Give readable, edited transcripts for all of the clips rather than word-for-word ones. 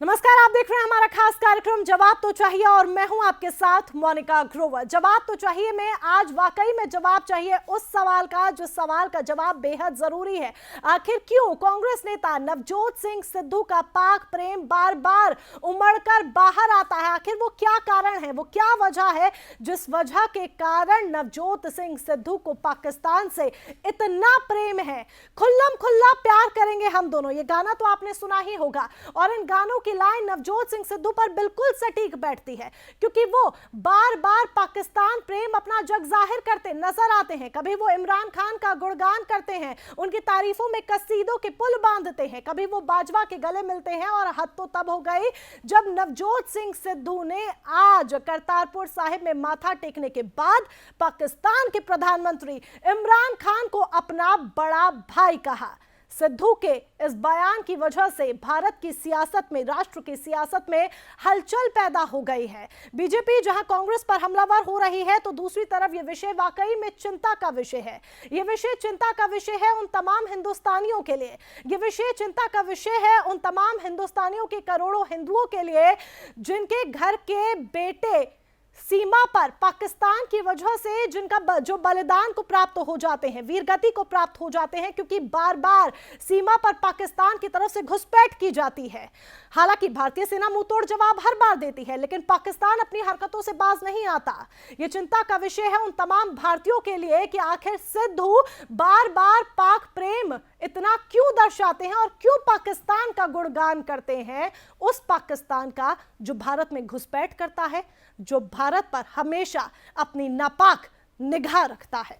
नमस्कार, आप देख रहे हैं हमारा खास कार्यक्रम जवाब तो चाहिए और मैं हूं आपके साथ मोनिका ग्रोवर। जवाब तो चाहिए में आज वाकई में जवाब चाहिए उस सवाल का जो सवाल का जवाब बेहद जरूरी है। आखिर क्यों कांग्रेस नेता नवजोत सिंह सिद्धू का पाक प्रेम बार बार उमड़कर बाहर आता है? आखिर वो क्या कारण है, वो क्या वजह है जिस वजह के कारण नवजोत सिंह सिद्धू को पाकिस्तान से इतना प्रेम है? खुल्लम खुल्ला प्यार करेंगे हम दोनों, ये गाना तो आपने सुना ही होगा और इन गानों की लाइन नवजोत सिंह सिद्धू पर बिल्कुल सटीक बैठती है क्योंकि वो बार बार पाकिस्तान प्रेम अपना जग जाहिर करते नजर आते हैं। कभी वो इमरान खान का गुणगान करते हैं, उनकी तारीफों में कसीदों के पुल बांधते हैं, कभी वो बाजवा के गले मिलते हैं और हद तो तब हो गई जब नवजोत सिंह सिद्धू ने आज करतारपुर साहिब में माथा टेकने के बाद पाकिस्तान के प्रधानमंत्री इमरान खान को अपना बड़ा भाई कहा। सिद्धू के इस बयान की वजह से भारत की सियासत में, राष्ट्र की सियासत में हलचल पैदा हो गई है। बीजेपी जहां कांग्रेस पर हमलावर हो रही है तो दूसरी तरफ यह विषय वाकई में चिंता का विषय है। यह विषय चिंता का विषय है उन तमाम हिंदुस्तानियों के लिए, यह विषय चिंता का विषय है उन तमाम हिंदुस्तानियों के, करोड़ों हिंदुओं के लिए जिनके घर के बेटे सीमा पर पाकिस्तान की वजह से, जिनका जो बलिदान को प्राप्त हो जाते हैं, वीरगति को प्राप्त हो जाते हैं क्योंकि बार बार सीमा पर पाकिस्तान की तरफ से घुसपैठ की जाती है। हालांकि भारतीय सेना मुंहतोड़ जवाब हर बार देती है लेकिन पाकिस्तान अपनी हरकतों से बाज नहीं आता। यह चिंता का विषय है उन तमाम भारतीयों के लिए कि आखिर सिद्धू बार बार पाक प्रेम इतना क्यों दर्शाते हैं और क्यों पाकिस्तान का गुणगान करते हैं, उस पाकिस्तान का जो भारत में घुसपैठ करता है, जो भारत पर हमेशा अपनी नापाक निगाह रखता है।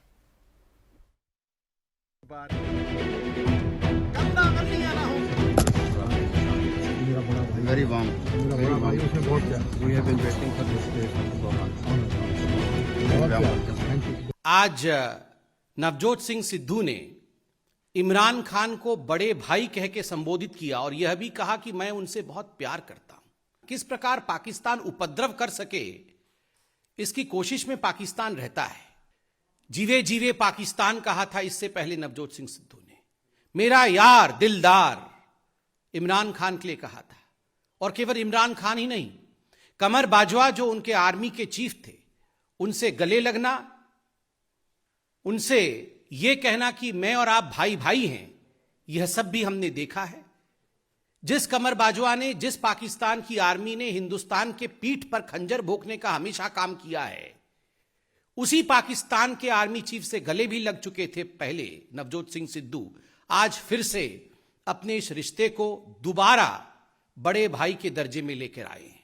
आज नवजोत सिंह सिद्धू ने इमरान खान को बड़े भाई कह के संबोधित किया और यह भी कहा कि मैं उनसे बहुत प्यार करता हूं। किस प्रकार पाकिस्तान उपद्रव कर सके इसकी कोशिश में पाकिस्तान रहता है। जीवे जीवे पाकिस्तान कहा था इससे पहले नवजोत सिंह सिद्धू ने, मेरा यार दिलदार इमरान खान के लिए कहा था। और केवल इमरान खान ही नहीं, कमर बाजवा जो उनके आर्मी के चीफ थे, उनसे गले लगना, उनसे यह कहना कि मैं और आप भाई भाई हैं, यह सब भी हमने देखा है। जिस कमर बाजवा ने, जिस पाकिस्तान की आर्मी ने हिंदुस्तान के पीठ पर खंजर भोंकने का हमेशा काम किया है, उसी पाकिस्तान के आर्मी चीफ से गले भी लग चुके थे पहले नवजोत सिंह सिद्धू, आज फिर से अपने इस रिश्ते को दोबारा बड़े भाई के दर्जे में लेकर आए हैं।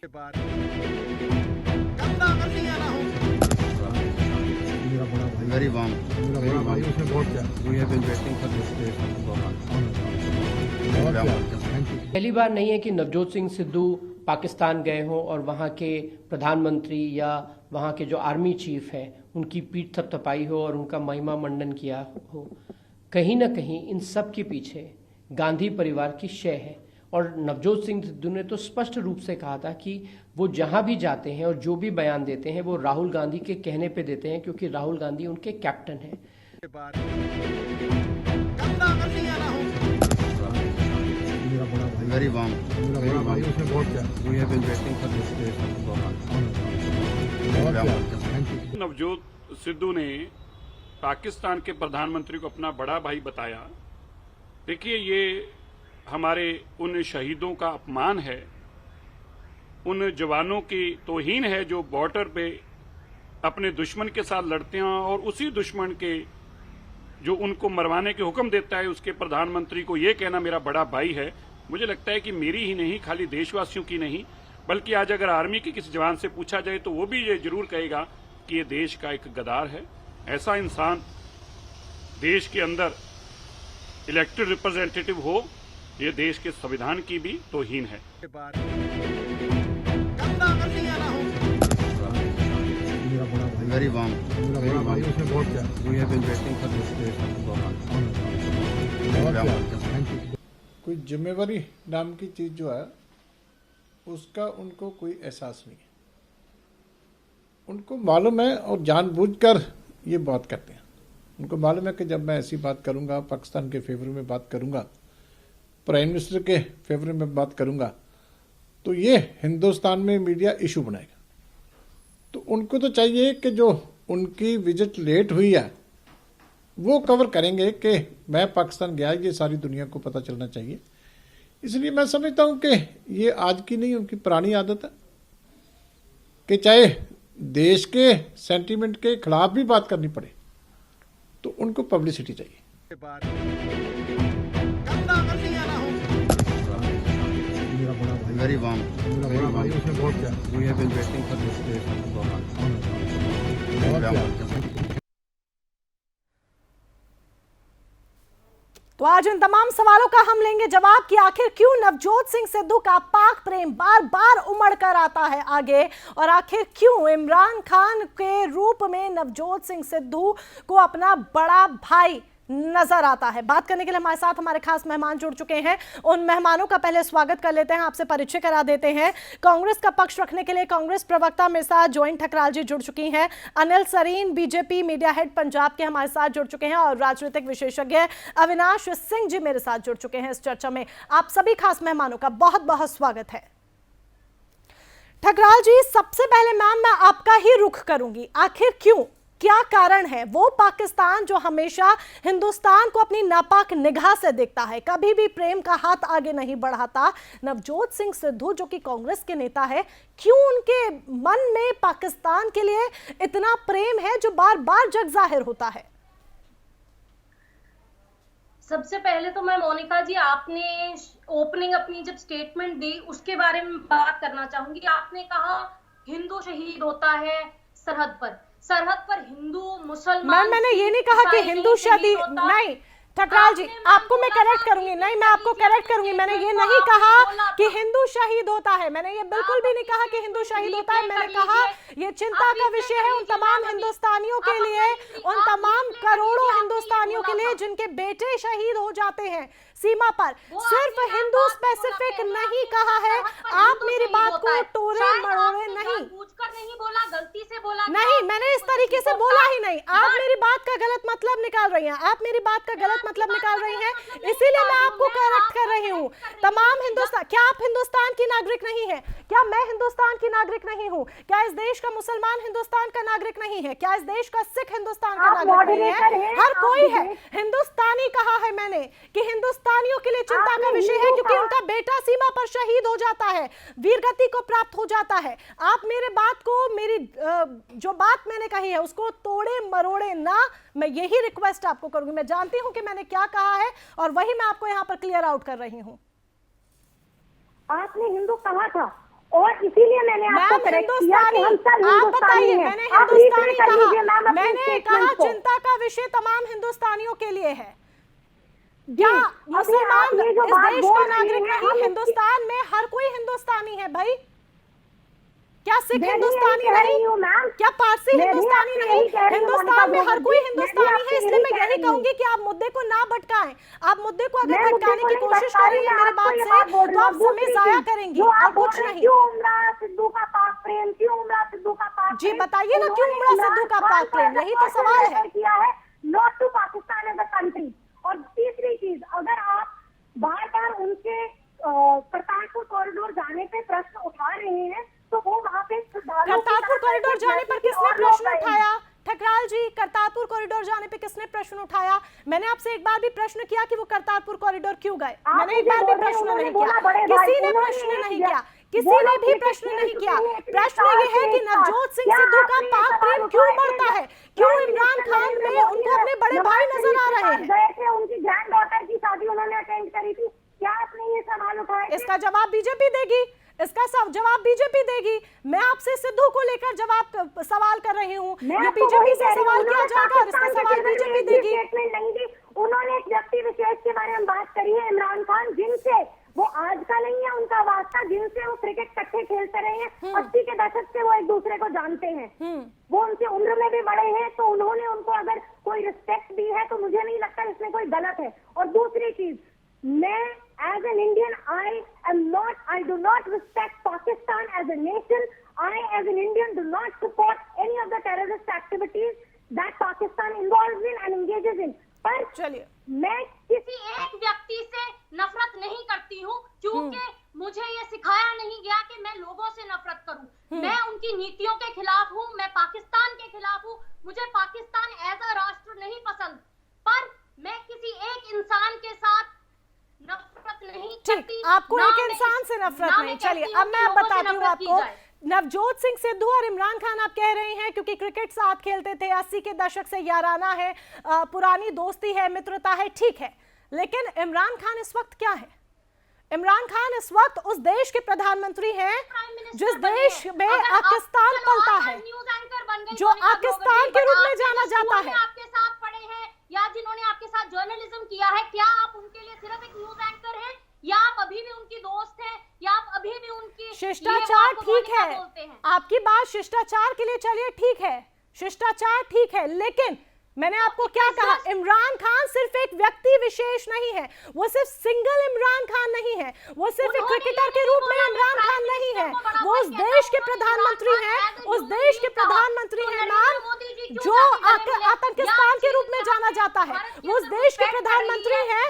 पहली बार नहीं है कि नवजोत सिंह सिद्धू पाकिस्तान गए हों और वहाँ के प्रधानमंत्री या वहाँ के जो आर्मी चीफ हैं उनकी पीठ थपथपाई हो और उनका महिमा मंडन किया हो। कहीं ना कहीं इन सब के पीछे गांधी परिवार की शय है और नवजोत सिंह सिद्धू ने तो स्पष्ट रूप से कहा था कि वो जहाँ भी जाते हैं और जो भी बयान देते हैं वो राहुल गांधी के कहने पे देते हैं क्योंकि राहुल गांधी उनके कैप्टन हैं। नवजोत सिद्धू ने पाकिस्तान के प्रधानमंत्री को अपना बड़ा भाई बताया। देखिए, ये हमारे उन शहीदों का अपमान है, उन जवानों की तौहीन है जो बॉर्डर पे अपने दुश्मन के साथ लड़ते हैं और उसी दुश्मन के जो उनको मरवाने के हुक्म देता है उसके प्रधानमंत्री को ये कहना मेरा बड़ा भाई है। मुझे लगता है कि मेरी ही नहीं, खाली देशवासियों की नहीं, बल्कि आज अगर आर्मी के किसी जवान से पूछा जाए तो वो भी ये जरूर कहेगा कि ये देश का एक गद्दार है। ऐसा इंसान देश के अंदर इलेक्टेड रिप्रेजेंटेटिव हो, ये देश के संविधान की भी तौहीन है। कोई जिम्मेवारी नाम की चीज जो है उसका उनको कोई एहसास नहीं है। उनको मालूम है और जानबूझकर ये बात करते हैं। उनको मालूम है कि जब मैं ऐसी बात करूंगा, पाकिस्तान के फेवर में बात करूंगा, प्राइम मिनिस्टर के फेवर में बात करूंगा, तो ये हिंदुस्तान में मीडिया इशू बनाएगा। तो उनको तो चाहिए कि जो उनकी विजिट लेट हुई है वो कवर करेंगे कि मैं पाकिस्तान गया, ये सारी दुनिया को पता चलना चाहिए। इसलिए मैं समझता हूं कि ये आज की नहीं, उनकी पुरानी आदत है कि चाहे देश के सेंटीमेंट के खिलाफ भी बात करनी पड़े तो उनको पब्लिसिटी चाहिए। Very warm. Very warm. We have been waiting for this day for so long. तो आज इन तमाम सवालों का हम लेंगे जवाब कि आखिर क्यों नवजोत सिंह सिद्धू का पाक प्रेम बार बार उमड़ कर आता है आगे, और आखिर क्यों इमरान खान के रूप में नवजोत सिंह सिद्धू को अपना बड़ा भाई नजर आता है। बात करने के लिए हमारे साथ हमारे खास मेहमान जुड़ चुके हैं। उन मेहमानों का पहले स्वागत कर लेते हैं, आपसे परिचय करा देते हैं। कांग्रेस का पक्ष रखने के लिए कांग्रेस प्रवक्ता मेरे साथ जॉइन ठकराल जी जुड़ चुकी हैं। Anil Sareen BJP media head Punjab के हमारे साथ जुड़ चुके हैं, और राजनीतिक विशेषज्ञ अविनाश सिंह जी मेरे साथ जुड़ चुके हैं इस चर्चा में। आप सभी खास मेहमानों का बहुत बहुत स्वागत है। ठकराल जी, सबसे पहले मैम मैं आपका ही रुख करूंगी, आखिर क्यों, क्या कारण है वो पाकिस्तान जो हमेशा हिंदुस्तान को अपनी नापाक निगाह से देखता है, कभी भी प्रेम का हाथ आगे नहीं बढ़ाता, नवजोत सिंह सिद्धू जो कि कांग्रेस के नेता है, क्यों उनके मन में पाकिस्तान के लिए इतना प्रेम है जो बार बार जग जाहिर होता है? सबसे पहले तो मैं मोनिका जी, आपने ओपनिंग अपनी जब स्टेटमेंट दी उसके बारे में बात करना चाहूंगी। आपने कहा हिंदू शहीद होता है सरहद पर हिंदू मुसलमान। मैंने ये नहीं कहा कि हिंदू शहीद नहीं, ठकराल जी आपको मैं करेक्ट करूंगी, नहीं मैं आपको करेक्ट करूंगी, मैंने ये नहीं कहा कि हिंदू शहीद होता है, मैंने ये बिल्कुल भी नहीं कहा कि हिंदू शहीद होता है। मैंने कहा ये चिंता का विषय है उन तमाम हिंदुस्तानियों के लिए, उन तमाम करोड़ों हिंदुस्तानियों के लिए जिनके बेटे शहीद हो जाते हैं सीमा पर। सिर्फ हिंदू स्पेसिफिक नहीं कहा है, आप मेरी बात को टोरे मरोड़े नहीं बोला, गलती से बोला नहीं, मैंने इस तरीके से बोला ही नहीं। आप मेरी बात का गलत मतलब निकाल रही हैं, आप मेरी बात का गलत मतलब निकाल रही हैं, इसीलिए मैं आपको करेक्ट कर रही हूँ। तमाम हिंदुस्तान, क्या आप हिंदुस्तान की नागरिक नहीं है? क्या मैं हिंदुस्तान की नागरिक नहीं हूँ? क्या इस देश का मुसलमान हिंदुस्तान का नागरिक नहीं है? क्या इस देश का सिख हिंदुस्तान का नागरिक नहीं है? हर कोई है। हिंदुस्तानी कहा है मैंने कि हिंदुस्तानियों के लिए चिंता का विषय है क्योंकि उनका बेटा सीमा पर शहीद हो जाता है, वीरगति को प्राप्त हो जाता है। आप मेरे बात को, मेरी जो बात मैंने कही है उसको तोड़े मरोड़े ना, मैं यही रिक्वेस्ट आपको करूंगी। मैं जानती हूं कि मैंने क्या कहा है और वही मैं आपको यहां पर क्लियर आउट कर रही हूं। आपने हिंदू कहा था और इसीलिए मैंने आपको करेक्ट किया कि हम सब आप बताइए, मैंने हिंदुस्तानी कहा, मैंने कहा चिंता का विषय तमाम हिंदुस्तानियों के लिए है। क्या मुसलमान इस देश का नागरिक नहीं? हिंदुस्तान में हर कोई हिंदुस्तानी है भाई। क्या सिख हिंदुस्तानी नहीं? क्या पारसी हिंदुस्तानी नहीं? हिंदुस्तान में हर कोई हिंदुस्तानी है। इसलिए मैं यही कहूंगी कि आप मुद्दे को ना भटकाएं। आप मुद्दे को अगर भटकाने की कोशिश करेंगे मेरे बात से तो आप समय जाया करेंगे और कुछ नहीं। सिद्धू का पाक प्रेम, क्यों उमरा सिद्धू का पाक? जी बताइए ना, क्यों उमरा सिद्धू का पाक प्रेम? यही तो सवाल है। किया है not to Pakistan as a country. और तीसरी चीज, अगर आप बार बार उनके करतारपुर कॉरिडोर जाने पे प्रश्न उठा रहे हैं तो वो वहाँ पे करतारपुर कॉरिडोर जाने पर किसने प्रश्न उठाया? ठकराल जी, करतारपुर कॉरिडोर जाने पे किसने प्रश्न उठाया? मैंने आपसे एक बार भी प्रश्न किया कि वो करतारपुर कॉरिडोर क्यों गए? मैंने एक बार भी प्रश्न नहीं किया, किसी ने प्रश्न नहीं किया, किसी ने भी प्रश्न नहीं किया। प्रश्न ये है कि नवजोत सिंह सिद्धू का पाक प्रेम क्यों बढ़ता है? क्यों इमरान खान में उनको अपने बड़े भाई नजर आ रहे हैं? गए थे, उनकी ग्रैंड डॉटर की शादी उन्होंने अटेंड करी थी, क्या आपने ये सवाल उठाया? इसका जवाब बीजेपी देगी, इसका जवाब बीजेपी देगी। मैं आपसे सिद्धू को लेकर सवाल कर रही हूँ, ये बीजेपी से सवाल किया जाएगा और इसका सवाल बीजेपी देगी। उन्होंने एक व्यक्ति विशेष के बारे में बात करी है, इमरान खान, जिनसे वो आज का नहीं है उनका वास्ता, जिनसे वो क्रिकेट इकट्ठे खेलते रहे हैं, 80 के दशक से वो एक दूसरे को जानते हैं, वो उनसे उम्र में भी बड़े हैं, तो उन्होंने उनको अगर कोई रिस्पेक्ट दी है तो मुझे नहीं लगता इसमें कोई गलत है। और दूसरी चीज, मैं as an Indian, I do not respect Pakistan as a nation. I as an Indian do not support any of the terrorist activities. that Pakistan involves in and engages in. पर चलिए, मैं किसी एक व्यक्ति से नफरत नहीं करती हूँ, क्योंकि मुझे ये सिखाया नहीं गया कि मैं लोगों से नफरत करूं। मैं उनकी नीतियों के खिलाफ हूँ, मैं पाकिस्तान के खिलाफ हूँ, मुझे पाकिस्तान एज अ राष्ट्र नहीं पसंद, पर मैं किसी एक इंसान के साथ नफरत नहीं करती। ठीक, आपको ना एक मैं इंसान से नफरत ना नहीं। मैं चलिए, कहती हूँ अब कि मैं लोगों से बताती हूँ नफरत की आपको। जाए। नवजोत सिंह सिद्धू और इमरान खान आप कह रही हैं क्योंकि क्रिकेट साथ खेलते थे, 80 के दशक से याराना है, पुरानी दोस्ती है, मित्रता है, ठीक है, लेकिन इमरान खान इस वक्त क्या है? इमरान खान इस वक्त उस देश के प्रधानमंत्री हैं जिस देश में पाकिस्तान पलता है, जो पाकिस्तान के रूप में जाना जाता है। आपके साथ पढ़े हैं या जिन्होंने आपके साथ जर्नलिज्म किया है, क्या आप उनके लिए सिर्फ एक न्यूज एंकर हैं, या आप अभी भी उनकी दोस्त हैं, या आप अभी भी उनकी शिष्टाचार ठीक है, आपकी बात शिष्टाचार के लिए चलिए ठीक है, शिष्टाचार ठीक है, लेकिन मैंने आपको क्या कहा, इमरान खान सिर्फ एक व्यक्ति विशेष नहीं है, वो सिर्फ सिंगल इमरान खान नहीं है, वो सिर्फ एक क्रिकेटर के रूप में इमरान खान नहीं है, वो उस देश के प्रधानमंत्री हैं, उस देश के प्रधानमंत्री हैं मैम, जो आतंकिस्तान के रूप में जाना जाता है, वो उस देश के प्रधानमंत्री हैं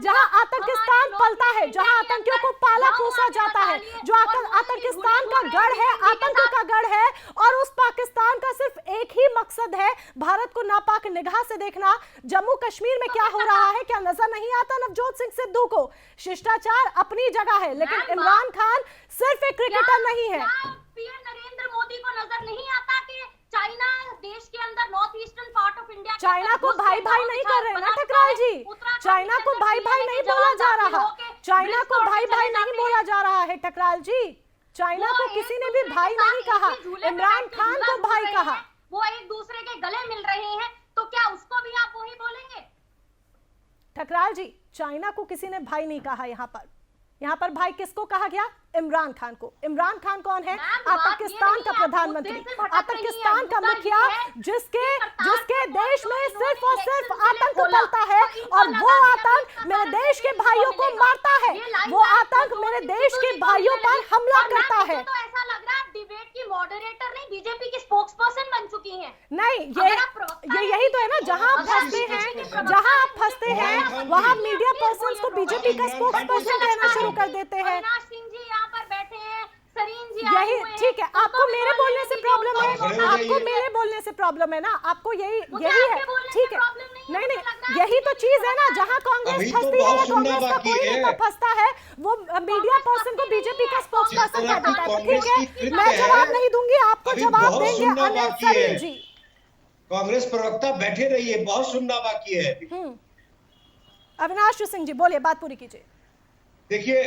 जहां आतंकिस्तान पलता है, जहां आतंकियों को पाला पोसा जाता है, जो आतंकिस्तान का गढ़ है, आतंक का गढ़ है, और उस पाकिस्तान का सिर्फ एक ही मकसद है, भारत को नापाक निगाह से देखना। जम्मू कश्मीर में क्या हो रहा है क्या नजर नहीं आता नवजोत सिंह सिद्धू को? शिष्टाचार अपनी जगह है, लेकिन इमरान खान सिर्फ एक क्रिकेटर नहीं है। पीएम नरेंद्र मोदी को नजर नहीं आता कि चाइना देश के अंदर north eastern part of India, China को भाई भाई नहीं कर रहे ना ठकराल जी, चाइना को भाई भाई नहीं बोला जा रहा, चाइना को भाई भाई नहीं बोला जा रहा है ठकराल जी, चाइना को किसी ने भी भाई नहीं कहा, इमरान खान को भाई कहा। वो एक दूसरे के गले मिल रहे हैं, तो क्या उसको भी आप वही बोलेंगे? ठकराल जी, चाइना को किसी ने भाई नहीं कहा, यहाँ पर भाई किसको कहा गया? इमरान खान को। इमरान खान कौन है? पाकिस्तान का प्रधानमंत्री, पाकिस्तान का मुखिया, जिसके देश में सिर्फ और सिर्फ आतंक पलता है, और वो आतंक मेरे देश के भाइयों को मारता है, वो आतंक मेरे देश के भाइयों पर हमला करता है। तो ऐसा लग रहा है डिबेट की मॉडरेटर नहीं, बीजेपी की स्पोक्सपर्सन बन चुकी हैं। नहीं, ये यही तो है ना, जहां आप फंसते हैं वहां मीडिया पर्सन्स को बीजेपी का स्पोक्सपर्सन कहना शुरू कर देते हैं। सिंह जी यहाँ पर बैठे हैं, सरीन जी यही ठीक है, आपको मेरे बोलने से प्रॉब्लम है, आपको मेरे बोलने से प्रॉब्लम है ना, आपको यही है, ठीक है, नहीं, यही तो चीज है ना, जहां कांग्रेस फंसती है, कांग्रेस का कोई नेता फंसता है, वो मीडिया पर्सन को बीजेपी का स्पोक्सपर्सन कह देता है। ठीक है, मैं जवाब नहीं दूंगी, आपको जवाब देंगे अनिल सरीन जी। कांग्रेस प्रवक्ता बैठे रहिए, बहुत सुनना बाकी है। अविनाश सिंह जी बोलिए, बात पूरी कीजिए। देखिए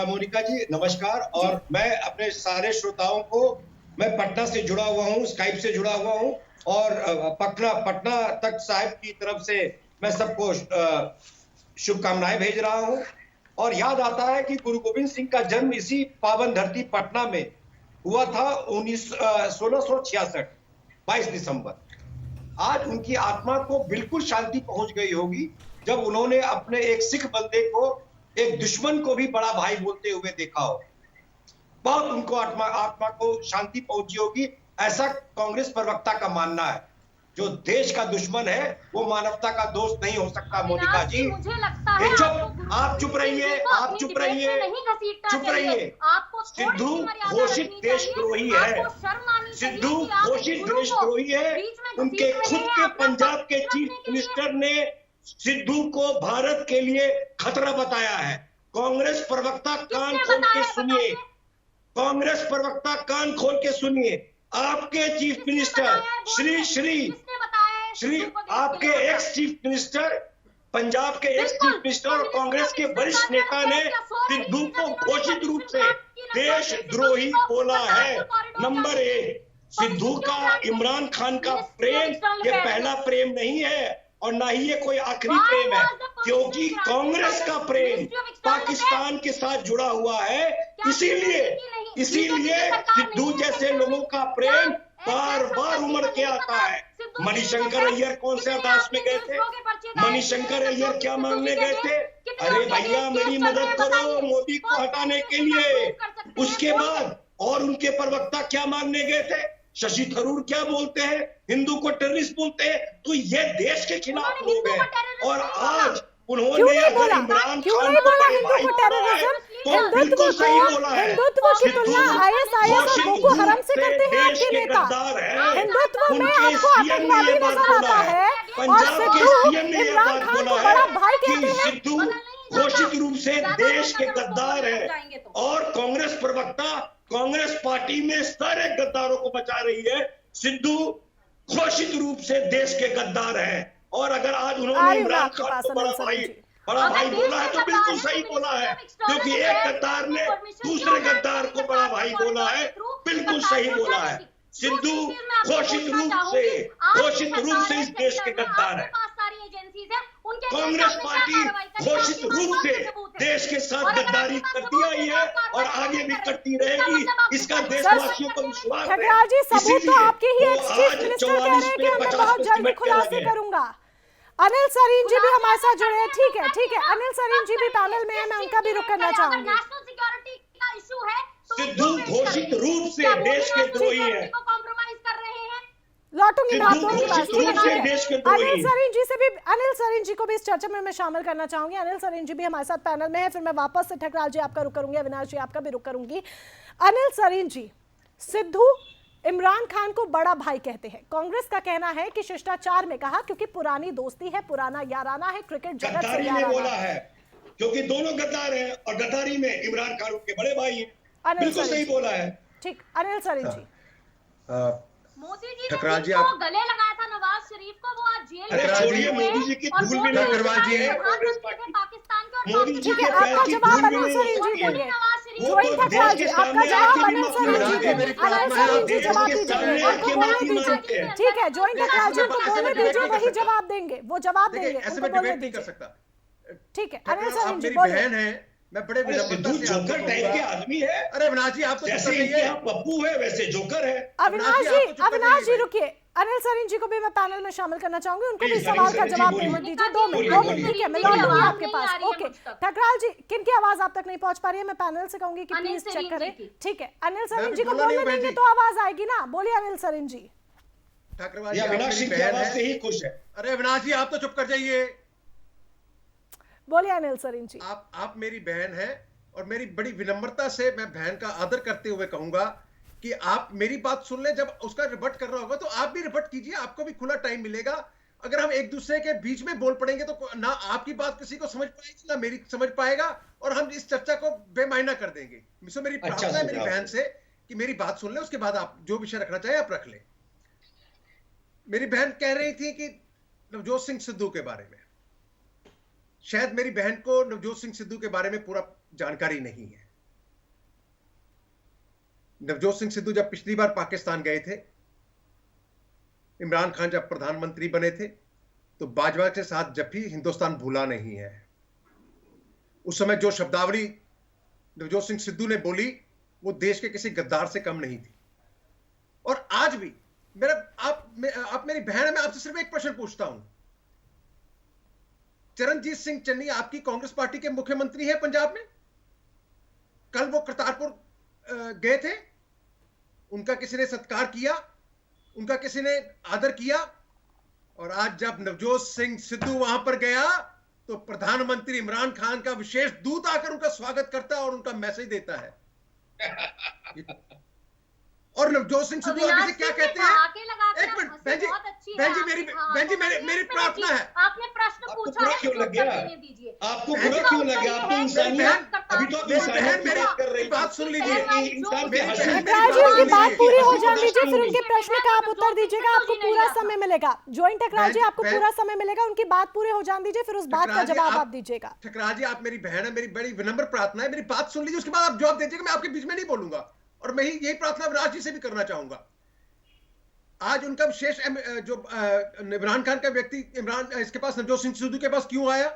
मोनिका जी नमस्कार, और मैं अपने सारे श्रोताओं को, मैं पटना से जुड़ा हुआ हूँ, स्काइप से जुड़ा हुआ हूँ, और पटना तक साहिब की तरफ से मैं सबको शुभकामनाएं भेज रहा हूँ। और याद आता है कि गुरु गोविंद सिंह का जन्म इसी पावन धरती पटना में हुआ था 1666 22 दिसंबर। आज उनकी आत्मा को बिल्कुल शांति पहुंच गई होगी जब उन्होंने अपने एक सिख बंदे को एक दुश्मन को भी बड़ा भाई बोलते हुए देखा हो। बहुत उनको आत्मा को शांति पहुंची होगी, ऐसा कांग्रेस प्रवक्ता का मानना है। जो देश का दुश्मन है वो मानवता का दोस्त नहीं हो सकता। मोनिका जी मुझे लगता है आप चुप रहिए, आप चुप रहिए, चुप रहिए। सिद्धू घोषित देशद्रोही है, सिद्धू घोषित देशद्रोही है। उनके खुद के पंजाब के चीफ मिनिस्टर ने सिद्धू को भारत के लिए खतरा बताया है। कांग्रेस प्रवक्ता कान खोल के सुनिए, कांग्रेस प्रवक्ता कान खोल के सुनिए। आपके चीफ मिनिस्टर श्री आपके एक्स चीफ मिनिस्टर, पंजाब के एक्स चीफ मिनिस्टर और कांग्रेस के वरिष्ठ नेता ने सिद्धू को घोषित रूप से देशद्रोही बोला है। नंबर 1, सिद्धू का इमरान खान का प्रेम ये पहला प्रेम नहीं है और ना ही ये कोई आखिरी प्रेम है, क्योंकि कांग्रेस का प्रेम पाकिस्तान के साथ जुड़ा हुआ है। इसीलिए सिद्धू जैसे लोगों का प्रेम बार बार उमड़ के आता है। मणिशंकर अय्यर कौन से अरदास में गए थे? मणिशंकर अय्यर क्या मांगने गए थे? अरे भैया मेरी मदद करो मोदी को हटाने के लिए। उसके बाद और उनके प्रवक्ता क्या मांगने गए थे? शशि थरूर क्या बोलते हैं, हिंदू को टेररिस्ट बोलते हैं। तो ये देश के खिलाफ लोग हैं। और आज उन्होंने अगर इमरान खान को बड़े भाई बोला है तो बिल्कुल सही बोला है। हिंदुत्व की तुलना ISIS और बोको हराम से करते हैं आपके नेता। हिंदुत्व में आपको आतंकवादी नजर आता है और सिद्धू इमरान खान को बड़ा भाई कहते हैं। सिद्धू घोषित रूप से देश के गद्दार है और कांग्रेस प्रवक्ता कांग्रेस पार्टी में सारे गद्दारों को बचा रही है। सिद्धू घोषित रूप से देश के गद्दार है। और अगर आज उन्होंने इमरान खान को बड़ा भाई बोला है तो बिल्कुल सही बोला है, क्योंकि एक गद्दार ने दूसरे गद्दार को बड़ा भाई बोला है, बिल्कुल सही बोला है। सिद्धू घोषित रूप से इस देश के गद्दार है। कांग्रेस पार्टी घोषित रूप से देश के साथ गद्दारी करती आई है और आगे भी करती रहेगी। इसका देशवासियों को विश्वास है। खगड़िया जी, सबूत तो आपके ही एक्स-चीफ मिनिस्टर कह रहे हैं कि मैं बहुत जल्दी खुलासे करूंगा। अनिल सरीन जी भी हमारे साथ जुड़े हैं। ठीक है, अनिल सरीन जी भी पैनल में है, मैं उनका भी रुख करना चाहूंगी। नेशनल सिक्योरिटी का इशू है तो सिद्धू घोषित रूप से देश के द्रोही है, कॉम्प्रोमाइज कर रहे हैं। लौटूंगी मैं आप दोनों के पास। ठीक है, अनिल सरीन जी को भी इस चर्चा में मैं शामिल करना चाहूंगी। अनिल सरीन जी भी हमारे साथ पैनल में है। फिर मैं वापस से ठकराल जी आपका रुख करूंगी, अविनाश जी आपका भी रुख करूंगी। अनिल सरीन जी, सिद्धू इमरान खान को बड़ा भाई कहते हैं। कांग्रेस का कहना है कि शिष्टाचार में कहा, क्योंकि पुरानी दोस्ती है, पुराना याराना है, क्रिकेट जगत से गद्दारी में बोला है, क्योंकि दोनों गद्दार हैं और गद्दारी में इमरान खान के बड़े भाई हैं। बिल्कुल सही बोला है। ठीक, अनिल सरीन जी। मोदी जी ठकराल जी, ने आप गले लगाया था नवाज शरीफ को, वो आज जेल में छोड़िए, मोदी जी की धूल भी नहीं करवाइए पाकिस्तान के। और मोदी जी ठीक के है, पैर आपका की जवाब धूल भी अनिल नहीं सरीन जी होती है। देंगे। वो जोइन तो ठकराल देश जी, के आपका सामने जवाब आके अनिल भी सरीन जी माफी देंगे। अनिल सरीन जी जवाब दीजिए, उनको बोलने दीजिए। ठीक है, जोइन ठकराल जी उनको बोलने दीजिए, वही जवाब देंगे, वो जवाब देंगे, ऐसे उनको में बोलने डिबेट नहीं कर दीजिए। सकता। ठीक है, अनिल सरीन जी मेरी बोलिए। बहन है, मैं बड़े विनम्रता से आपको जोकर टाइप के आदमी है। अरे अविनाश जी, आप तो जैसे इनके यहाँ पप्पू है वैसे जोकर है। अविनाश जी रुकिए। अनिल सरीन जी को भी मैं पैनल में शामिल करना चाहूंगी, उनको भी सवाल का जवाब देने दीजिए। 2 मिनट, ठीक है, मैं लौटूंगी आपके पास। ओके, ठकराल जी, किनकी आवाज आप तक नहीं पहुंच पा रही है? मैं पैनल से कहूंगी कि प्लीज चेक करें। ठीक है, अनिल सरीन जी को बोलने देंगे तो आवाज आएगी ना। बोलिए अनिल सरीन जी। अविनाश सिंह की आवाज से ही खुश है। अरे अविनाश जी, आप तो चुप कर जाइए। बोलिए अनिल सरीन जी। आप मेरी बहन है और मेरी बड़ी विनम्रता से मैं बहन का आदर करते हुए कहूंगा कि आप मेरी बात सुन लें। जब उसका रिबट कर रहा होगा तो आप भी रिबट कीजिए, आपको भी खुला टाइम मिलेगा। अगर हम एक दूसरे के बीच में बोल पड़ेंगे तो ना आपकी बात किसी को समझ पाएगी ना मेरी समझ पाएगा, और हम इस चर्चा को बेमायना कर देंगे। सो मेरी प्रार्थना है मेरी बहन से कि मेरी बात सुन ले, उसके बाद आप जो विषय रखना चाहे आप रख ले। मेरी बहन कह रही थी कि नवजोत सिंह सिद्धू के बारे में, शायद मेरी बहन को नवजोत सिंह सिद्धू के बारे में पूरा जानकारी नहीं है। नवजोत सिंह सिद्धू जब पिछली बार पाकिस्तान गए थे, इमरान खान जब प्रधानमंत्री बने थे, तो बाजवा के साथ जब भी हिंदुस्तान भूला नहीं है। उस समय जो शब्दावली नवजोत सिंह सिद्धू ने बोली वो देश के किसी गद्दार से कम नहीं थी। और आज भी आप मेरी बहन है, मैं आपसे सिर्फ एक प्रश्न पूछता हूं। चरणजीत सिंह चन्नी आपकी कांग्रेस पार्टी के मुख्यमंत्री हैं पंजाब में। कल वो करतारपुर गए थे, उनका किसी ने सत्कार किया, उनका किसी ने आदर किया। और आज जब नवजोत सिंह सिद्धू वहां पर गया तो प्रधानमंत्री इमरान खान का विशेष दूत आकर उनका स्वागत करता है और उनका मैसेज देता है। और नवजोत सिंह सिद्धू अभी से क्या कहते हैं? एक मिनट बहन जी, मेरी प्रार्थना है। आपने प्रश्न पूछा है, क्यों लग गया? आपको बुरा क्यों लग गया? आपको इंसानियत अभी तो इंसानियत की बात कर रही है। बात सुन लीजिए, इंसान के ठकराल जी उनकी बात पूरी हो जाने दीजिए, फिर उनके प्रश्न का आप उत्तर दीजिएगा। आपको पूरा समय मिलेगा। ज्वाइन ठकराल जी, आपको पूरा समय मिलेगा। उनकी बात पूरी हो जाने दीजिए, फिर उस बात का जवाब आप दीजिएगा। ठकराल जी, आप मेरी बहन है, मेरी बड़ी विनम्र प्रार्थना है, मेरी बात सुन लीजिए, उसके बाद आप जवाब दीजिएगा। मैं आपके बीच में नहीं बोलूंगा। और मैं यही प्रार्थना विराज जी से भी करना चाहूंगा। आज उनका विशेष जो इमरान खान का व्यक्ति इसके पास नवजोत सिंह सिद्धू के पास क्यों आया?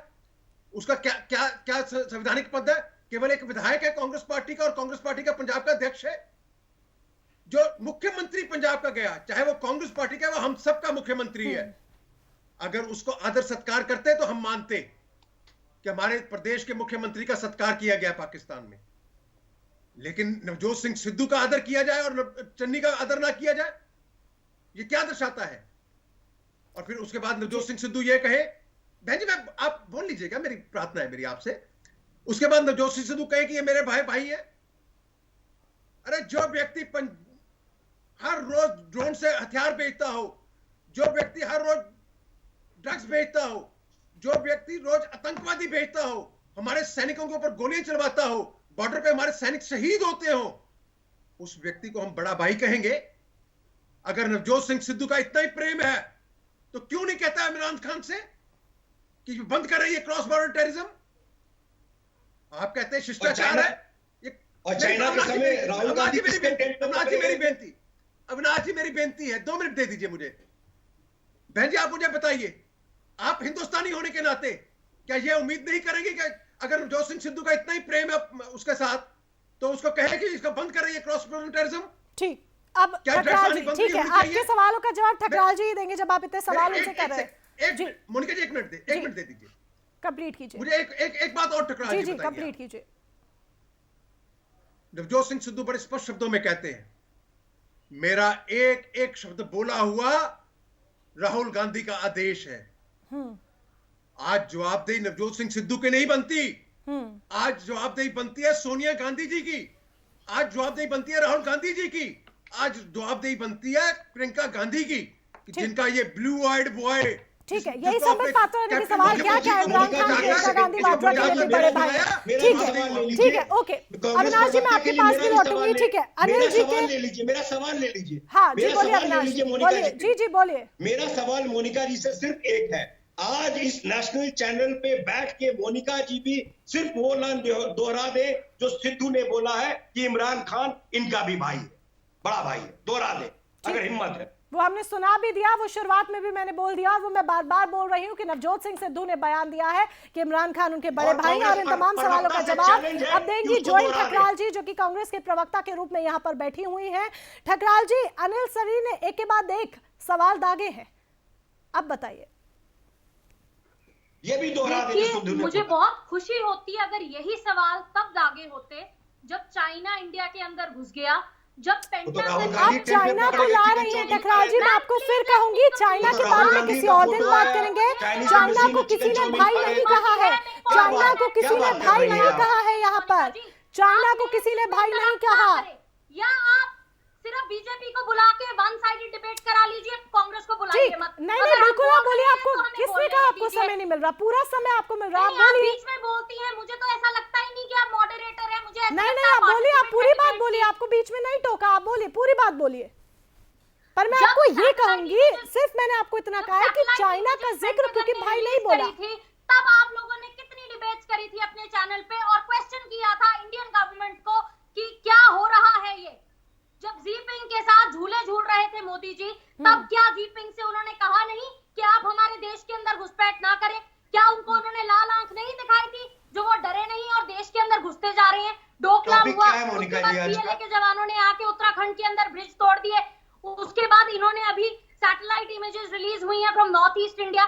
उसका क्या संवैधानिक पद है? केवल एक विधायक है कांग्रेस पार्टी का, और कांग्रेस पार्टी का पंजाब का अध्यक्ष है। जो मुख्यमंत्री पंजाब का गया, चाहे वो कांग्रेस पार्टी का, वो हम सबका मुख्यमंत्री है। अगर उसको आदर सत्कार करते तो हम मानते कि हमारे प्रदेश के मुख्यमंत्री का सत्कार किया गया पाकिस्तान में। लेकिन नवजोत सिंह सिद्धू का आदर किया जाए और चन्नी का आदर ना किया जाए, ये क्या दर्शाता है? और फिर उसके बाद नवजोत सिंह सिद्धू ये कहे, बहन जी आप बोल लीजिएगा, मेरी प्रार्थना है मेरी आपसे। उसके बाद नवजोत सिंह सिद्धू कहे कि ये मेरे भाई है। अरे जो व्यक्ति हर रोज ड्रोन से हथियार बेचता हो, जो व्यक्ति हर रोज ड्रग्स बेचता हो, जो व्यक्ति रोज आतंकवादी बेचता हो, हमारे सैनिकों के ऊपर गोलियां चलवाता हो, बॉर्डर पे हमारे सैनिक शहीद होते हो, उस व्यक्ति को हम बड़ा भाई कहेंगे? अगर नवजोत सिंह सिद्धू का इतना ही प्रेम है तो क्यों नहीं कहता इमरान खान से कि बंद कर रही है क्रॉस बॉर्डर टेररिज्म? आप कहते हैं शिष्टाचार है। और चाइना के समय राहुल गांधी अविनाश जी मेरी बेनती है, 2 मिनट दे दीजिए मुझे। बहन जी आप मुझे बताइए, आप हिंदुस्तानी होने के नाते क्या यह उम्मीद नहीं करेंगे कि अगर नवजोत सिंह सिद्धू का इतना ही प्रेम है उसके साथ, तो उसको कहे कि इसका बंद कर रही है क्रॉस बॉर्डर टेररिज्म? ठीक, अब ठकराल जी, ठीक है, आपके सवालों का जवाब ठकराल जी देंगे जब आप इतने सवाल उनसे कर रहे हैं। मोनिका जी एक मिनट दे दीजिए, कंप्लीट कीजिए मुझे एक बात और ठकराल जी बताइए। कंप्लीट कीजिए। नवजोत सिंह सिद्धू बड़े स्पष्ट शब्दों में कहते हैं, मेरा एक शब्द बोला हुआ राहुल गांधी का आदेश है। आज जवाबदेही नवजोत सिंह सिद्धू की नहीं बनती, आज जवाबदेही बनती है सोनिया गांधी जी की, आज जवाबदेही बनती है राहुल गांधी जी की, आज जवाबदेही बनती है प्रियंका गांधी की, जिनका ये ब्लू आइड बॉय। ठीक है, यही संबित पात्रा ने सवाल क्या इमरान खान प्रियंका गांधी वाड्रा के बड़े भाई? ठीक है, ओके अविनाश जी मैं आपके पास भी लौटूंगी। ठीक है, अनिल जी के मेरा सवाल ले लीजिए। हाँ जी बोलिए अविनाश जी, बोलिए जी बोलिए। मेरा सवाल मोनिका जी से सिर्फ एक है, आज इस नेशनल चैनल पे बैठ के मोनिका जी भी सिर्फ वो ना दोहरा दे जो सिद्धू ने बोला है कि इमरान खान इनका भी भाई है, बड़ा भाई है, दोहरा दे अगर हिम्मत है। वो हमने सुना भी दिया, वो शुरुआत में भी मैंने बोल दिया, और वो मैं बार बार बोल रही हूँ कि नवजोत सिंह सिद्धू ने बयान दिया है कि इमरान खान उनके बड़े भाई हैं, और इन तमाम सवालों का जवाब अब देंगी ज्वाइन ठकराल जी, जो कि कांग्रेस के प्रवक्ता के रूप में यहाँ पर बैठी हुई हैं। ठकराल जी, अनिल सरी ने एक के बाद एक सवाल दागे हैं, अब बताइए। ये भी दोहरा दे। मुझे बहुत खुशी होती है अगर यही सवाल तब दागे होते जब चाइना इंडिया के अंदर घुस गया, जब आप चाइना को ला रही हैं ठकराल जी। मैं आपको फिर कहूंगी, चाइना के बारे में किसी और दिन बात करेंगे। चाइना को किसी ने भाई नहीं कहा है, चाइना को किसी ने भाई नहीं कहा है, यहाँ पर चाइना को किसी ने भाई नहीं कहा। या आप सिर्फ बीजेपी को बुला के वन साइडेड डिबेट करा लीजिए, कांग्रेस को बुलाइए मत। नहीं बिल्कुल आप बोलिए, आपको किसने कहा आपको समय नहीं मिल रहा? पूरा समय आपको मिल रहा है, आप बोलिए। बीच में बोलती हैं, मुझे तो ऐसा लगता ही नहीं कि आप मॉडरेटर हैं, मुझे नहीं आप बोलिए, आप पूरी बात बोलिए, आपको बीच में नहीं टोका, आप बोलिए, पूरी बात बोलिए। पर मैं आपको ये कहूंगी, सिर्फ मैंने आपको इतना कहा है कि चाइना का जिक्र क्योंकि भाई नहीं बोला, तब आप लोगों ने कितनी डिबेट्स करी थी अपने चैनल पे और क्वेश्चन किया था इंडियन गवर्नमेंट को कि क्या हो रहा है ये। जब जीपिंग के साथ झूले झूल रहे थे मोदी जी, तब क्या जीपिंग से उन्होंने कहा नहीं कि आप हमारे देश के अंदर घुसपैठ ना करें? क्या उनको उन्होंने लाल आंख नहीं दिखाई थी जो वो डरे नहीं और देश के अंदर घुसते जा रहे हैं? डोकलाम हुआ, उसके बाद पीएलए के जवानों ने आके उत्तराखंड के अंदर ब्रिज तोड़ दिए। उसके बाद इन्होंने अभी सैटेलाइट इमेजेस रिलीज हुई हैं from north east India.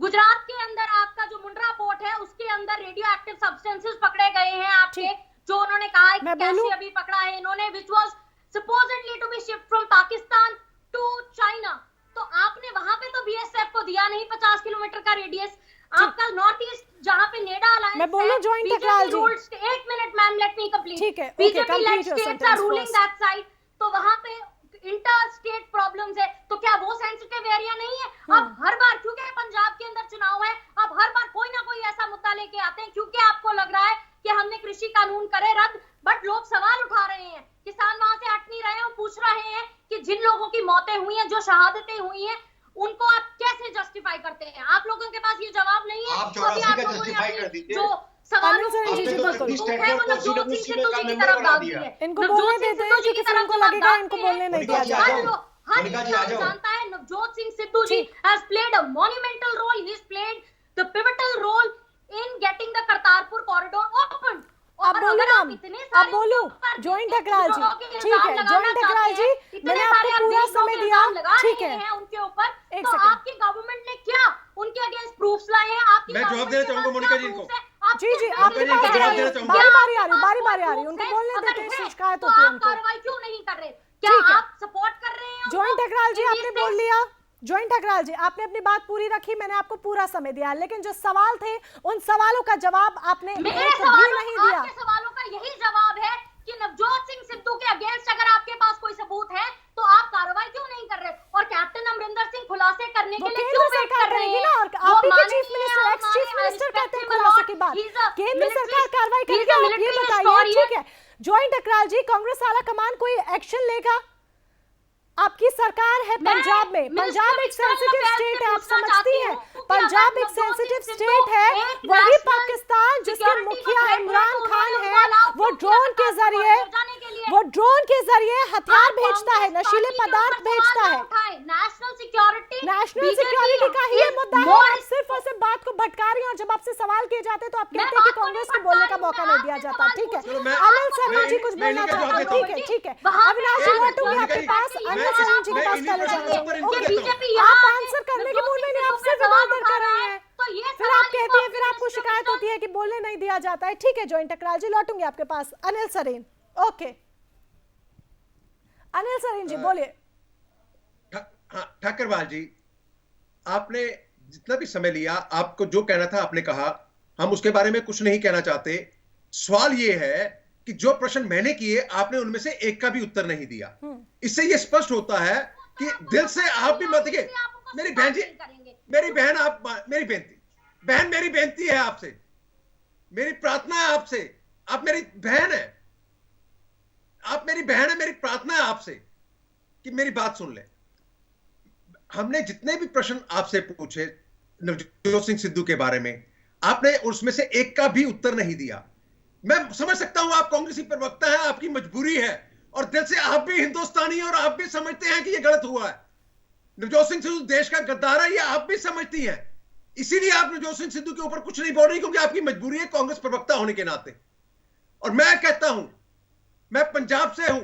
Gujarat के अंदर आपका जो मुंड्रा पोर्ट है उसके अंदर रेडियो एक्टिव सब्सटेंसेस पकड़े गए हैं आपके, जो उन्होंने कहा है कि कैसे अभी पकड़ा है इन्होंने, which was supposedly to be shipped from Pakistan to China। तो आपने वहां पे तो बीएसएफ को दिया नहीं 50 किलोमीटर का रेडियस। आपका नॉर्थ ईस्ट जहां पे नेडा अलायंस, मैं बोलूं ज्वाइन ठकराल जी, एक minute ma'am, let me complete. ठीक है, BJP led states are ruling that side, तो वहां पे इंटर स्टेट प्रॉब्लम्स है, तो क्या वो सेंसिटिव एरिया नहीं है? अब हर बार क्योंकि पंजाब के अंदर चुनाव है, अब हर बार कोई ना कोई ऐसा मुद्दा लेके आते हैं क्योंकि आपको लग रहा है कि हमने कृषि कानून करे रद्द, बट लोग सवाल उठा रहे हैं, किसान वहां से हट नहीं रहे हैं, पूछ रहे हैं कि जिन लोगों की मौतें हुई हैं, जो शहादतें हुई हैं, उनको आप कैसे जस्टिफाई करते हैं? आप लोगों के पास ये जवाब नहीं है। आप 84 का जस्टिफाई कर दीजिए। जो सवाल इनको बोलने देते हैं कि किसी को लगेगा इनको बोलने नहीं दिया जाएगा। हर इंसान जानता है नवजोत सिंह सिद्धू जी has played a monumental role, he has played the pivotal role in getting the Kartarpur corridor opened। अब बोलो मैम, अब बोलो ज्वाइन ठकराल जी। ठीक है ज्वाइन ठकराल जी, मैंने आपको पूरा समय दिया, ठीक है उनके ऊपर। एक तो सेकंड, आपकी गवर्नमेंट ने क्या उनके अगेंस्ट प्रूफ्स लाए हैं? आपकी मैं जवाब देना चाहूंगा मोनिका जी इनको। जी आपके पास बारी बारी आ रही, बारी बारी आ रही, उनको बोलने देते हैं, शिकायत होती है उनको। कार्रवाई क्यों नहीं कर रहे? क्या आप सपोर्ट कर रहे हैं जॉइंट अग्रवाल जी आपने बोल लिया, जॉइंट अग्रवाल जी आपने अपनी बात पूरी रखी, मैंने आपको पूरा समय दिया, लेकिन जो सवाल थे उन सवालों का जवाब आपने एक भी नहीं दिया। आपके सवालों का यही जवाब है कि नवजोत सिंह सिद्धू के अगेंस्ट अगर आपके पास कोई सबूत है तो आप कार्रवाई क्यों नहीं कर रहे, और कैप्टन अमरिंदर सिंह खुलासे करने के लिए क्यों वेट कर रहे हैं? और आप ही के chief minister, ex chief minister कहते हैं खुलासे की बात, केंद्र सरकार कार्रवाई करेगी, आप ये बताइए। ठीक है जॉइंट अग्रवाल जी, कांग्रेस आला कमान कोई एक्शन लेगा? आपकी सरकार है पंजाब में, पंजाब एक सेंसिटिव स्टेट है, आप समझती हैं, पंजाब एक सेंसिटिव स्टेट है, वही पाकिस्तान जिसके मुखिया इमरान खान है, वो ड्रोन के जरिए हथियार भेजता है, नशीले पदार्थ भेजता है। नेशनल सिक्योरिटी का ही मुद्दा है, आप सिर्फ और सिर्फ बात को भटका रही हैं, और जब आपसे सवाल किए जाते हैं तो आप कहते हैं कि कांग्रेस को बोलने का मौका नहीं दिया जाता। ठीक है अनिल शर्मा जी कुछ बोलना चाहते हैं? ठीक है अविनाश जी लौटूंगी आपके पास, अनिल शर्मा जी के पास पहले जाना चाहूंगी। आप आंसर करने के मूड में नहीं, आप सिर्फ इधर कर रहे हैं, फिर आप कहती है, फिर आपको शिकायत होती है कि बोलने नहीं दिया जाता है। ठीक है जॉइंट अग्रवाल जी लौटूंगी आपके पास, अनिल सरीन। ओके अनिल सरीन जी बोलिए। ठाकरवाल जी, आपने जितना भी समय लिया, आपको जो कहना था आपने कहा, हम उसके बारे में कुछ नहीं कहना चाहते। सवाल यह है कि जो प्रश्न मैंने किए आपने उनमें से एक का भी उत्तर नहीं दिया। इससे यह स्पष्ट होता है कि दिल से आप भी मत गए। मेरी बहन जी, मेरी बहन, आप मेरी बेनती है आपसे, मेरी प्रार्थना है आपसे, आप मेरी बहन है, मेरी प्रार्थना है आपसे कि मेरी बात सुन ले। हमने जितने भी प्रश्न आपसे पूछे नवजोत सिंह सिद्धू के बारे में, आपने उसमें से एक का भी उत्तर नहीं दिया। मैं समझ सकता हूं आप कांग्रेसी प्रवक्ता है, आपकी मजबूरी है, और दिल से आप भी हिंदुस्तानी और आप भी समझते हैं कि यह गलत हुआ है। नवजोत सिंह सिद्धू देश का गद्दार है, यह आप भी समझती हैं, इसीलिए आप नवजोत सिंह सिद्धू के ऊपर कुछ नहीं बोल रही, क्योंकि आपकी मजबूरी है कांग्रेस प्रवक्ता होने के नाते। और मैं कहता हूं, मैं पंजाब से हूं,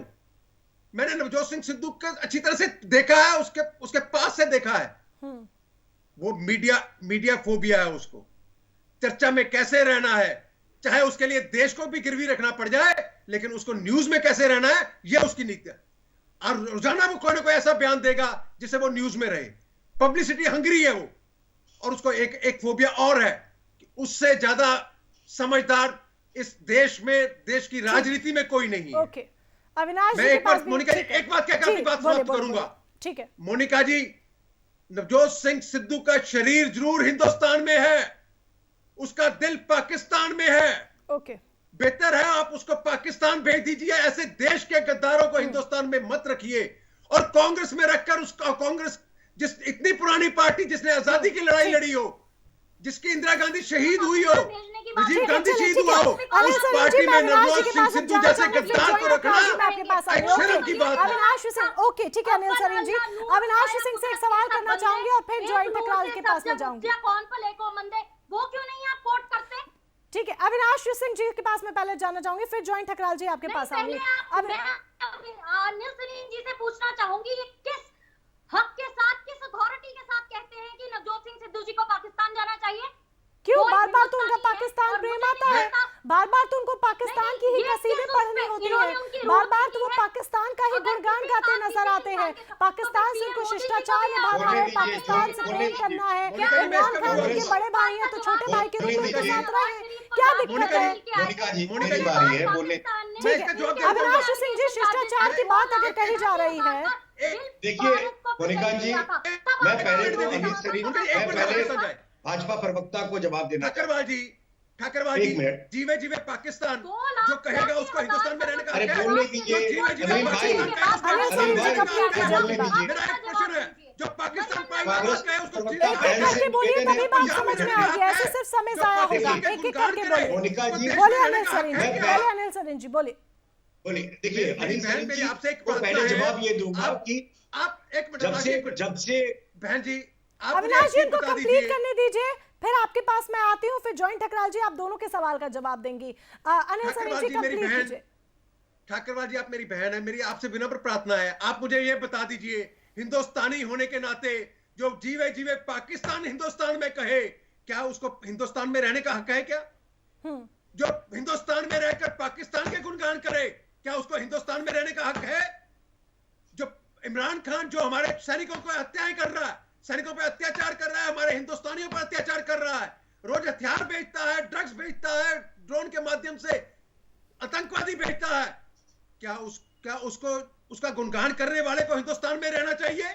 मैंने नवजोत सिंह सिद्धू को अच्छी तरह से देखा है, उसके पास से देखा है। वो मीडिया फोबिया है, उसको चर्चा में कैसे रहना है, चाहे उसके लिए देश को भी गिरवी रखना पड़ जाए, लेकिन उसको न्यूज में कैसे रहना है, यह उसकी नीति है। और रोजाना वो कोई ना कोई ऐसा बयान देगा जिससे वो न्यूज में रहे। पब्लिसिटी हंग्री है वो, और उसको एक फोबिया और है कि उससे ज्यादा समझदार इस देश में, देश की राजनीति में कोई नहीं है। ओके अविनाश मैं एक बार मोनिका जी, एक बात कहकर अपनी बात समाप्त करूंगा। ठीक है मोनिका जी, नवजोत सिंह सिद्धू का शरीर जरूर हिंदुस्तान में है, उसका दिल पाकिस्तान में है। ओके बेहतर है आप उसको पाकिस्तान भेज दीजिए, ऐसे देश के गद्दारों को हिंदुस्तान में मत रखिए। और कांग्रेस में रखकर उसका, कांग्रेस जिस इतनी पुरानी पार्टी जिसने आजादी की लड़ाई लड़ी हो, जिसकी इंदिरा गांधी शहीद हुई हो, राजीव गांधी शहीद हुआ हो, उस पार्टी में नवजोत सिंह सिद्धू जैसे गद्दार को रखना एक शर्म की बात है। अविनाश सिंह, ओके ठीक है अनिल सरीन जी, अविनाश सिंह से एक सवाल करना चाहूंगी और फिर जॉइंट अग्रवाल के पास में जाऊंगी। कौन भले को मंदे, वो क्यों नहीं आप कोट करते? ठीक है अविनाश सिंह जी के पास में पहले जाना चाहूंगी, फिर जॉइंट अग्रवाल जी आपके पास आऊंगी। अनिल सरीन जी से पूछना चाहूंगी, ये किस हक के साथ, किस अथॉरिटी के साथ कहते हैं कि नवजोत सिंह सिद्धू जी को पाकिस्तान जाना चाहिए? क्यों बार बार तो उनका पाकिस्तान प्रेम आता है, बार बार तो उनको पाकिस्तान की ही कसीदे पढ़नी होती है, बार बार तो वो पाकिस्तान का ही गुणगान गाते नजर आते हैं। पाकिस्तान से उनको शिष्टाचार निभाना है, पाकिस्तान से प्रेम करना है, इमरान खान उनके बड़े भाई हैं तो छोटे भाई के रूप में उनके साथ रहे, क्या दिक्कत है? ठीक है अविनाश सिंह जी, शिष्टाचार की बात अगर कही जा रही है, देखिए मोनिका जी, मैं पहले भाजपा प्रवक्ता को जवाब देना। ठाकरवाल जी, जीवे जीवे पाकिस्तान जो कहेगा उसको हिंदुस्तान में रहने का अरे बोलने दीजिए अनिल भाई, मेरा एक प्रश्न है, जो पाकिस्तान करके बोलिए तभी बात समझ में आएगी, ऐसे सिर्फ समय जाया होगा। एक एक करके बोलिए, बोलिए अनिल सरीन जी, बोलिए। देखिए अनिल सरीन जी, आपसे एक पहले जवाब ये दूंगा कि आप एक मिनट, जब से बहन जी अविनाश जी को कंप्लीट करने दीजिए, फिर आपके पास मैं आती हूँ, फिर जॉइंट अग्रवाल जी आप दोनों के सवाल का जवाब देंगी। अनिल सरीन जी कंप्लीट कीजिए। ठाकरवाल जी, आप मेरी बहन है, मेरी आपसे विनम्र प्रार्थना है, आप मुझे ये बता दीजिए, हिंदुस्तानी होने के नाते जो जीवे जीवे पाकिस्तान हिंदुस्तान में कहे, क्या उसको हिंदुस्तान में रहने का हक है? क्या जो हिंदुस्तान में रहकर पाकिस्तान के गुणगान करे, क्या उसको हिंदुस्तान में रहने का हक है? जो इमरान खान जो हमारे सैनिकों को हत्याएं कर रहा है, सैनिकों पर अत्याचार कर रहा है, हमारे हिंदुस्तानियों पर अत्याचार कर रहा है, रोज हथियार बेचता है, ड्रग्स बेचता है, ड्रोन के माध्यम से आतंकवादी बेचता है, क्या उसको उसका गुणगान करने वाले को हिंदुस्तान में रहना चाहिए?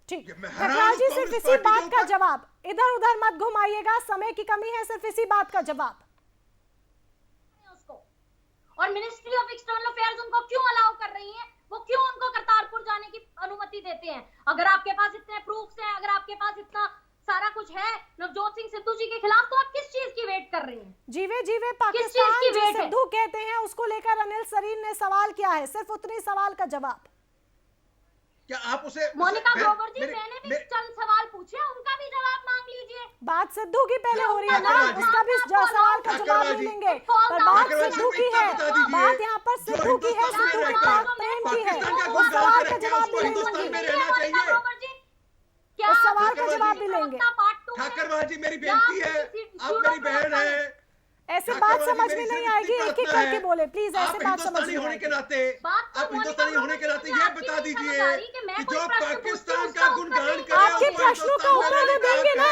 ठीक, टकराल जी सिर्फ इसी बात का जवाब, इधर उधर मत घुमाइएगा, समय की कमी है, सिर्फ इसी बात का जवाब। और मिनिस्ट्री ऑफ एक्सटर्नल अफेयर्स उनको क्यों अलाउ कर रही है, वो क्यों उनको करतारपुर जाने की अनुमति देते हैं? अगर आपके पास इतने प्रूफ्स हैं, अगर आपके पास इतना सारा कुछ है नवजोत सिंह सिद्धू जी के खिलाफ, तो आप किस चीज की वेट कर रहे हैं? जीवे जीवे पाकिस्तान जो सिद्धू कहते हैं उसको लेकर अनिल सरीन ने सवाल किया है, सिर्फ उतनी सवाल का जवाब। क्या आप उसे मोनिका ग्रोवर जी, मैंने भी चंद सवाल पूछे, उनका भी जवाब मांग लीजिए। बात सिद्धू की पहले हो रही है ना, उसका भी सवाल का जवाब नहीं देंगे, पर बात सिद्धू की है, बात यहाँ पर सिद्धू की है, सिद्धू के पास प्रेम की है, उस सवाल का जवाब भी लेंगे, उस सवाल का जवाब भी लेंगे। ठाकर जी, मेरी बेनती है, आप मेरी बहन है, ऐसे बात समझ में नहीं आएगी, एक एक करके बोले प्लीज, ऐसे बात समझ में होने के नाते आप हिंदुस्तानी होने के नाते ये बता दीजिए कि जो पाकिस्तान का गुणगान करे, आपके प्रश्नों का उत्तर वो देंगे ना,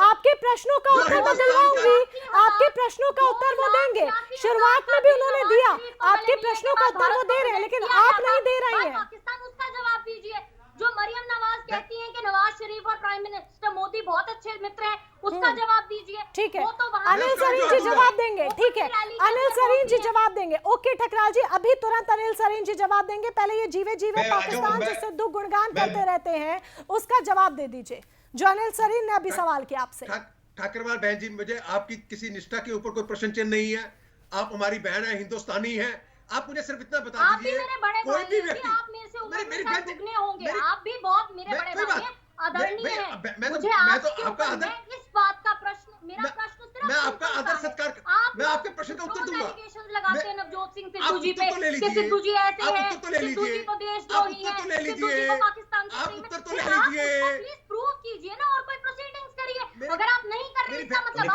आपके प्रश्नों का उत्तर मैं दिलवाऊंगी, आपके प्रश्नों का उत्तर वो देंगे, शुरुआत में भी उन्होंने दिया, आपके प्रश्नों का उत्तर वो दे रहे हैं, लेकिन आप नहीं दे रहे हैं। पाकिस्तान उसका जवाब दीजिए। जो मरियम नवाज कहती हैं कि नवाज शरीफ और प्राइम मिनिस्टर मोदी बहुत अच्छे मित्र हैं, उसका जवाब दीजिए। ठीक है, तो अनिल सरीन जी जवाब देंगे, ठीक है, अनिल सरीन जी जवाब देंगे। ओके ठकराल जी, अभी तुरंत अनिल सरीन जी जवाब देंगे, पहले ये जीवे जीवे पाकिस्तान जो सिद्धू गुणगान करते रहते हैं उसका जवाब दे दीजिए, जो अनिल सरीन ने अभी सवाल किया आपसे। ठाकरवाल बहन जी, मुझे आपकी किसी निष्ठा के ऊपर कोई प्रश्न चिन्ह नहीं है, आप हमारी बहन है, हिंदुस्तानी है, आप मुझे सिर्फ इतना बता दीजिए, कोई भी व्यक्ति, आप मेरे से ऊपर दुगने होंगे, आप भी बहुत मेरे बड़े भाई हैं, आदरणीय हैं, मुझे आपके ऊपर इस बात का प्रश्न, मेरा प्रश्न सिर्फ मैं आपका आदर सत्कार, मैं आपके प्रश्न का उत्तर दूंगा। लगाते हैं नवजोत सिंह सिद्धू जी पे कि सिद्धू जी ऐसे हैं, सिद्धू जी को देशद्रोही है, सिद्धू जी को पाकिस्तान आप उत्तर तो ले लीजिए, प्लीज प्रूव कीजिए ना, और कोई प्रोसीडिंग्स करिए। अगर आप नहीं कर रहे इसका मतलब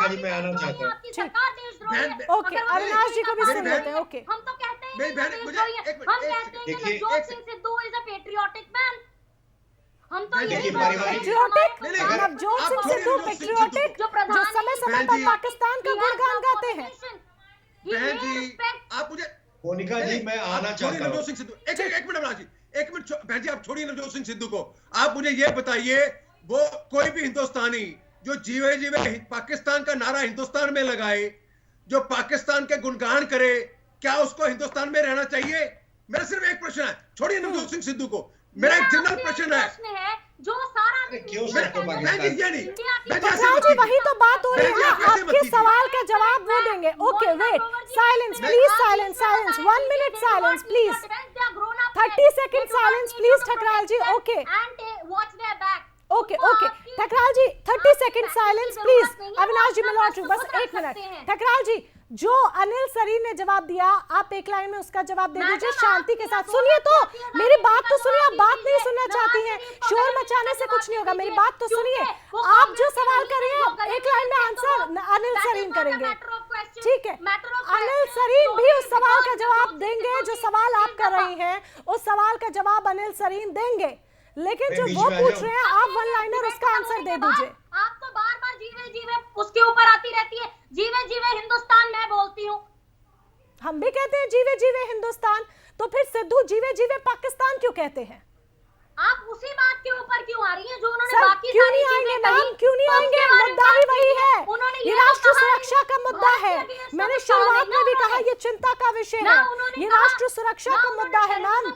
आपकी सरकार देशद्रोही है। ओके, अविनाश जी को भी सुन लेते हैं। ओके, हम तो कहते हैं हम कहते हैं कि Navjot Singh Sidhu is a patriotic man, हम तो यही पेट्रियोटिक, नवजोत सिंह सिद्धू पेट्रियोटिक जो समय समय पर पाकिस्तान का गुणगान गाते हैं। बहन जी, आप मुझे, मोनिका जी, मैं आना चाहता हूं। नवजोत सिंह सिद्धू, एक मिनट बहन जी, एक मिनट बहन जी, आप छोड़िए नवजोत सिंह सिद्धू को, आप मुझे ये बताइए, वो कोई भी हिंदुस्तानी जो जीवे जीवे पाकिस्तान का नारा हिंदुस्तान में लगाए, जो पाकिस्तान के गुणगान करे, क्या उसको हिंदुस्तान में रहना चाहिए? मेरा सिर्फ एक प्रश्न है, छोड़िए नवजोत सिंह सिद्धू को, मेरा एक जनरल प्रश्न है जो सारा क्यों वही तो बात हो रही है ना, आपके सवाल का जवाब वो देंगे। Okay wait, silence please, silence, silence, 1 minute silence please, 30 second silence please Thakral ji. Okay okay okay Thakral ji, 30 second silence please. Avinash ji मैं लौट रही, बस 1 मिनट। ठकराल जी, जो अनिल सरीन ने जवाब दिया, आप एक लाइन में उसका जवाब दे दीजिए शांति के साथ। सुनिए तो, मेरी बात तो सुनिए, आप बात नहीं सुनना चाहती हैं, शोर मचाने से कुछ नहीं होगा, मेरी बात तो सुनिए। आप जो सवाल कर रहे हैं एक लाइन में आंसर अनिल सरीन करेंगे, ठीक है? अनिल सरीन भी उस सवाल का जवाब देंगे जो सवाल आप कर रही हैं, उस सवाल का जवाब अनिल सरीन देंगे, लेकिन जो वो पूछ रहे हैं आप वन लाइनर उसका आंसर दे दीजिए। आप तो बार बार जीवे जीवे उसके ऊपर आती रहती है, जीवे जीवे हिंदुस्तान मैं बोलती हूँ। हम भी कहते हैं जीवे जीवे हिंदुस्तान, तो फिर सिद्धू जीवे जीवे पाकिस्तान क्यों कहते हैं? आप उसी बात के ऊपर क्यों आ रही हैं जो उन्होंने बाकी क्यों नहीं आएंगे मैम, क्यों नहीं आएंगे? मुद्दा ही वही है, ये राष्ट्र सुरक्षा का मुद्दा है। मैंने शुरुआत में भी कहा ये चिंता का विषय है, ये राष्ट्र सुरक्षा का मुद्दा है मैम।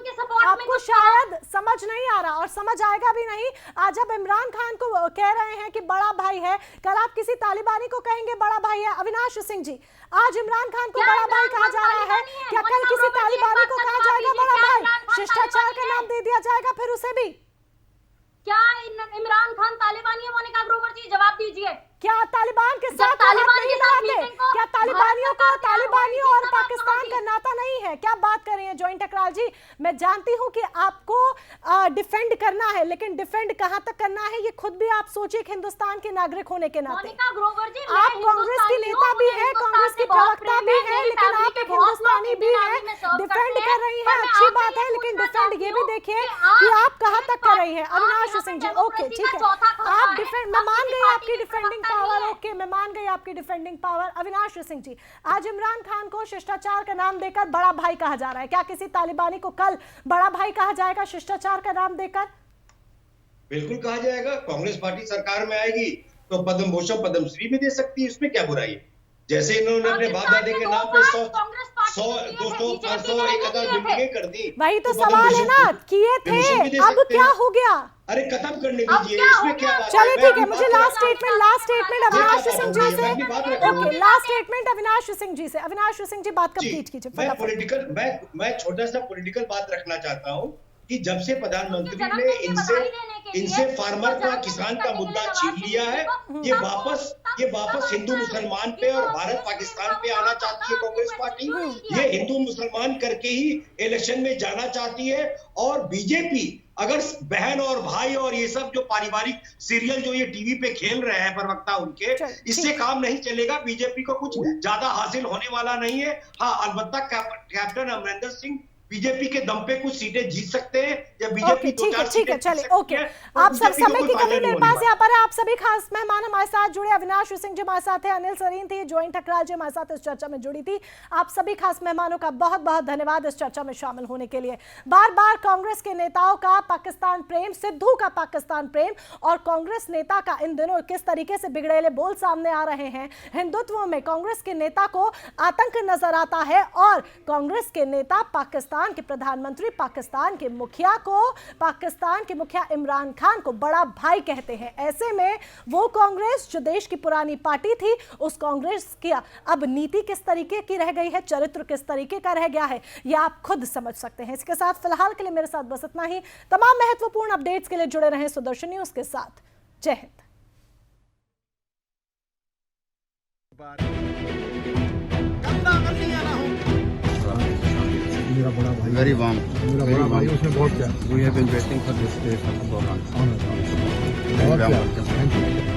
आपको शायद समझ नहीं आ रहा और समझ आएगा भी नहीं। आज अब इमरान खान को कह रहे हैं कि बड़ा भाई है, कल आप किसी तालिबानी को कहेंगे बड़ा भाई है। अविनाश सिंह जी, आज इमरान खान को बड़ा भाई कहा जा रहा है, क्या कल किसी तालिबानी को कहा जाएगा बड़ा भाई? शिष्टाचार का नाम दे दिया जाएगा फिर उसे भी? क्या इमरान खान तालिबानी है? मोनिका ग्रोवर जी जवाब दीजिए। क्या तालिबान के साथ तालिबान के साथ क्या तालिबानियों और पाकिस्तान का नाता नहीं है, क्या बात कर रही हैं जॉइंट टकराल जी? मैं जानती हूं कि आपको डिफेंड करना है, लेकिन डिफेंड कहां तक करना है ये खुद भी आप सोचिए हिंदुस्तान के नागरिक होने के नाते। आप कांग्रेस की नेता भी है, कांग्रेस की प्रवक्ता भी है, लेकिन आप एक हिंदुस्तानी भी है, डिफेंड कर रही हैं, अच्छी बात है, लेकिन डिफेंड ये भी देखिए कि आप कहां तक कर रही हैं। अविनाश सिंह जी, ओके ठीक है, आप डिफेंड, मैं मान गई आपकी डिफेंडिंग पावर, ओके मैं मान गई आपकी डिफेंडिंग पावर। अविनाश सिंह जी, आज इमरान खान को शिष्टाचार का नाम देकर बड़ा भाई कहा जा रहा है, क्या किसी तालिबानी को कल बड़ा भाई कहा जाएगा शिष्टाचार का नाम देकर? बिल्कुल कहा जाएगा। कांग्रेस पार्टी सरकार में आएगी तो पद्म भूषण पद्म श्री भी दे सकती है, इसमें क्या बुराई है। जैसे इन्होंने अपने बाप दादे के नाम पे 100, 200, 500, 1000 बिल्डिंगें कर दी। वही तो सवाल है ना, किए थे, अब क्या हो गया? अरे खत्म करने दीजिए, इसमें क्या बात है। चलिए ठीक है, मुझे लास्ट स्टेटमेंट अविनाश सिंह जी से, okay last statement Avinash Singh ji से। अविनाश सिंह जी बात कंप्लीट कीजिए। मैं छोटा सा पॉलिटिकल बात रखना चाहता हूँ कि जब से प्रधानमंत्री ने इनसे फार्मर का, किसान का मुद्दा छीन लिया है, ये वापस हिंदू मुसलमान पे और भारत पाकिस्तान पे आना चाहती है कांग्रेस पार्टी। ये हिंदू मुसलमान करके ही इलेक्शन में जाना चाहती है। और बीजेपी अगर बहन और भाई और ये सब जो पारिवारिक सीरियल जो ये टीवी पे खेल रहे हैं प्रवक्ता उनके, इससे काम नहीं चलेगा। बीजेपी को कुछ ज्यादा हासिल होने वाला नहीं है। हाँ, अलबत्ता कैप्टन अमरिंदर सिंह बीजेपी के दम पे कुछ सीटें जीत सकते हैं, या बीजेपी ठीक है चलिए, ओके आप सब समय की कमी मेरे पास यहाँ पर है। आप सभी खास मेहमान हमारे साथ जुड़े, अविनाश सिंह जी हमारे साथ है, अनिल सरीन थी, जॉइंट टकराल जी हमारे साथ इस चर्चा में जुड़ी थी। आप सभी खास मेहमानों का बहुत बहुत धन्यवाद इस चर्चा में शामिल होने के लिए। बार बार कांग्रेस के नेताओं का पाकिस्तान प्रेम, सिद्धू का पाकिस्तान प्रेम और कांग्रेस नेता का इन दिनों किस तरीके से बिगड़ेले बोल सामने आ रहे हैं। हिंदुत्व में कांग्रेस के नेता को आतंक नजर आता है और कांग्रेस के नेता पाकिस्तान के प्रधानमंत्री, पाकिस्तान के मुखिया को, पाकिस्तान के मुखिया इमरान खान को बड़ा भाई कहते हैं। ऐसे में वो कांग्रेस जो देश की पुरानी पार्टी थी, उस कांग्रेस की अब नीति किस तरीके की रह गई है, चरित्र किस तरीके का रह गया है, ये आप खुद समझ सकते हैं। इसके साथ फिलहाल के लिए मेरे साथ बस इतना ही। तमाम महत्वपूर्ण अपडेट्स के लिए जुड़े रहें सुदर्शन न्यूज के साथ। जय हिंद। मेरा बड़ा भाई, वेरी वार्म, मेरा बड़ा भाई, उसने बहुत किया। We have been waiting for this day for 4 months। Thank you.